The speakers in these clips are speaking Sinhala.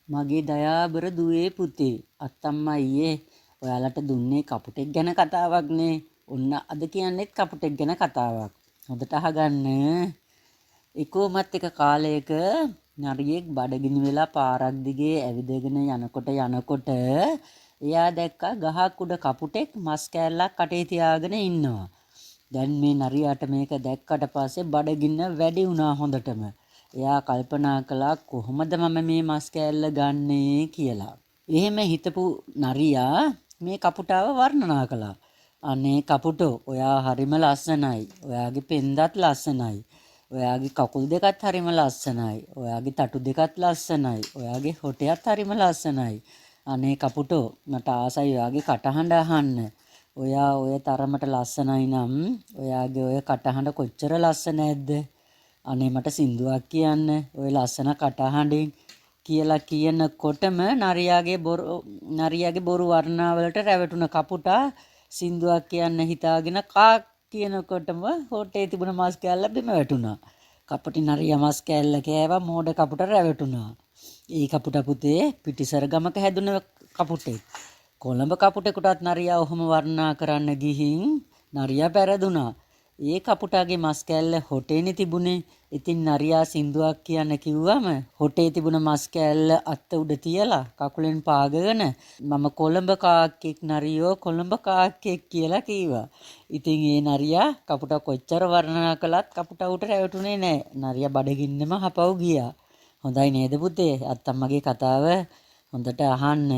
මගේ දයාබර දුවේ පුතේ අත්තම්මා ඊයේ ඔයාලට දුන්නේ කපුටෙක් ගැන කතාවක්නේ. ඔන්න අද කියන්නෙත් කපුටෙක් ගැන කතාවක්. හොඳට අහගන්න. එකෝමත් එක කාලයක නරියෙක් බඩගිනි වෙලා පාරක් දිගේ ඇවිදගෙන යනකොට එයා දැක්කා ගහක් උඩ කපුටෙක් මස් කෑල්ලක් කටේ තියාගෙන ඉන්නවා. දැන් මේ නරියාට මේක දැක්කට පස්සේ බඩගින්න වැඩි වුණා හොඳටම. එයා කල්පනා කළා කොහොමද මම මේ මස් කෑල්ල ගන්නේ කියලා. එහෙම හිතපු නරියා මේ කපුටාව වර්ණනා කළා. අනේ කපුටෝ, ඔයා හරිම ලස්සනයි. ඔයාගේ පෙන්දත් ලස්සනයි. ඔයාගේ කකුල් දෙකත් හරිම ලස්සනයි. ඔයාගේ තටු දෙකත් ලස්සනයි. ඔයාගේ හොටයත් හරිම ලස්සනයි. අනේ කපුටෝ, මට ආසයි ඔයාගේ කටහඬ අහන්න. ඔයා ඔය තරමට ලස්සනයි නම් ඔයාගේ ඔය කටහඬ කොච්චර ලස්සන නැද්ද? අනේ මට සින්දුවක් කියන්න ඔය ලස්සන කටහඬින් කියලා කියනකොටම නරියාගේ බොරු වර්ණාවලට රැවටුණ කපුටා සින්දුවක් කියන්න හිතාගෙන කා කියනකොටම හොටේ තිබුණ මස් කෑල්ල බිම වැටුණා. කපටි නරියා මස් කෑල්ල කෑවා, මෝඩ කපුට රැවටුණා. ඒ කපුට පුතේ පිටිසර ගමක හැදුන කපුටෙක්. කොළඹ කපුටෙකුටත් නරියා ඔහොම වර්ණනා කරන්න ගිහින් නරියා පෙරදුනා. ඒ කපුටාගේ මස් කෑල්ල හොටේනේ තිබුණේ. ඉතින් නරියා සින්දුවක් කියන්න කිව්වම හොටේ තිබුණ මස් කෑල්ල අත්ත උඩ තියලා කකුලෙන් පාගගෙන මම කොළඹ කාක්කෙක් නරියෝ කොළඹ කාක්කෙක් කියලා කිව්වා. ඉතින් ඒ නරියා කපුටා කොච්චර වර්ණනා කළත් කපුටා උට රැවටුනේ නැහැ. නරියා බඩගින්නෙම හපව් ගියා. හොඳයි නේද පුතේ? අත්තම්මගේ කතාව හොඳට අහන්න,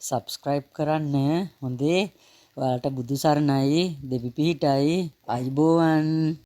subscribe කරන්න. හොඳේ. ඔයාලට බුදු සරණයි, දෙවි පිහිටයි. අයිබෝවන්.